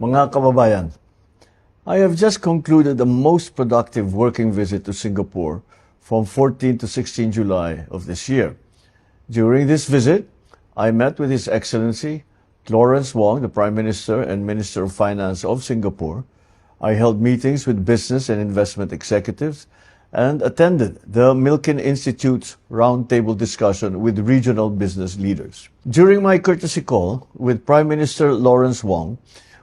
Mga kababayan, I have just concluded a most productive working visit to Singapore from 14 to 16 July of this year. During this visit, I met with His Excellency Lawrence Wong, the Prime Minister and Minister of Finance of Singapore. I held meetings with business and investment executives and attended the Milken Institute's roundtable discussion with regional business leaders. During my courtesy call with Prime Minister Lawrence Wong,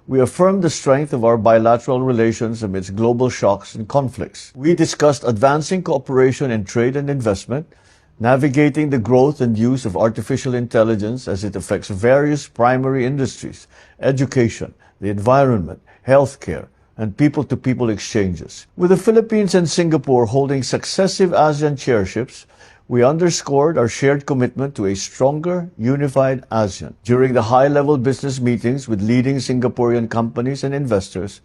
we affirmed the strength of our bilateral relations amidst global shocks and conflicts. We discussed advancing cooperation in trade and investment, navigating the growth and use of artificial intelligence as it affects various primary industries, education, the environment, healthcare, and people-to-people exchanges. With the Philippines and Singapore holding successive ASEAN chairships, we underscored our shared commitment to a stronger, unified ASEAN. During the high-level business meetings with leading Singaporean companies and investors,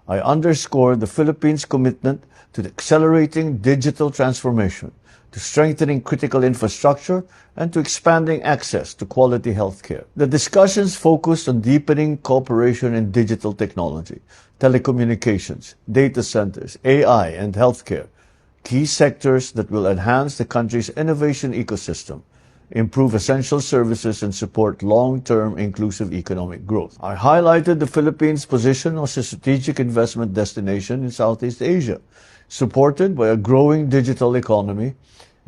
I underscored the Philippines' commitment to accelerating digital transformation, to strengthening critical infrastructure, and to expanding access to quality healthcare. The discussions focused on deepening cooperation in digital technology, telecommunications, data centers, AI, and healthcare, key sectors that will enhance the country's innovation ecosystem, improve essential services, and support long-term inclusive economic growth. I highlighted the Philippines' position as a strategic investment destination in Southeast Asia, supported by a growing digital economy,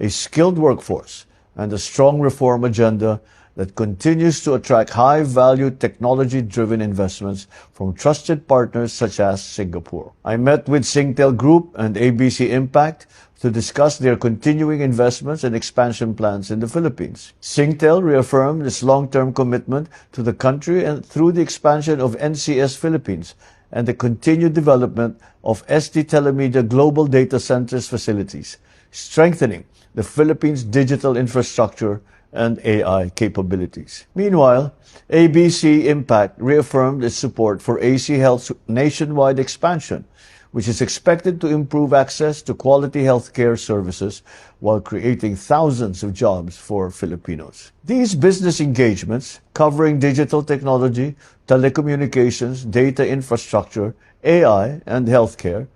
a skilled workforce, and a strong reform agenda that continues to attract high-value technology-driven investments from trusted partners such as Singapore. I met with Singtel Group and ABC Impact to discuss their continuing investments and expansion plans in the Philippines. Singtel reaffirmed its long-term commitment to the country and through the expansion of NCS Philippines and the continued development of ST Telemedia Global Data Centers facilities, strengthening the Philippines' digital infrastructure and AI capabilities. Meanwhile, ABC Impact reaffirmed its support for AC Health's nationwide expansion, which is expected to improve access to quality healthcare services while creating thousands of jobs for Filipinos. These business engagements, covering digital technology, telecommunications, data infrastructure, AI, and healthcare,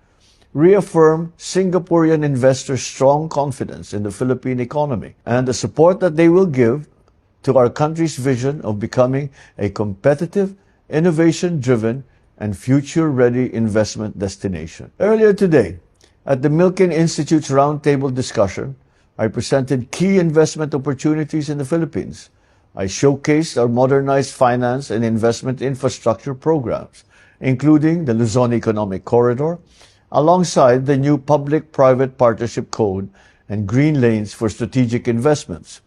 reaffirm Singaporean investors' strong confidence in the Philippine economy and the support that they will give to our country's vision of becoming a competitive, innovation-driven, and future-ready investment destination. Earlier today, at the Milken Institute's roundtable discussion, I presented key investment opportunities in the Philippines. I showcased our modernized finance and investment infrastructure programs, including the Luzon Economic Corridor, alongside the new Public-Private Partnership Code and Green Lanes for Strategic Investments,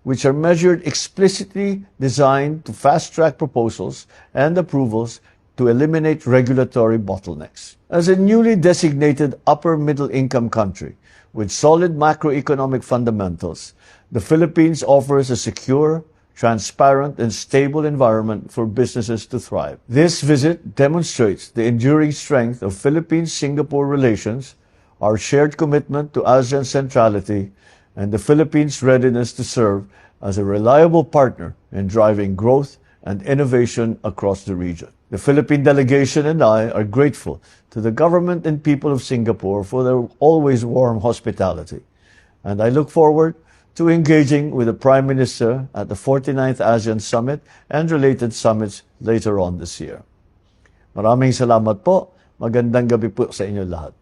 which are measured explicitly designed to fast-track proposals and approvals to eliminate regulatory bottlenecks. As a newly designated upper-middle-income country with solid macroeconomic fundamentals, the Philippines offers a secure, transparent, and stable environment for businesses to thrive. This visit demonstrates the enduring strength of Philippines-Singapore relations, our shared commitment to ASEAN centrality, and the Philippines' readiness to serve as a reliable partner in driving growth and innovation across the region. The Philippine delegation and I are grateful to the government and people of Singapore for their always warm hospitality, and I look forward to engaging with the Prime Minister at the 49th ASEAN Summit and related summits later on this year. Maraming salamat po. Magandang gabi po sa inyo lahat.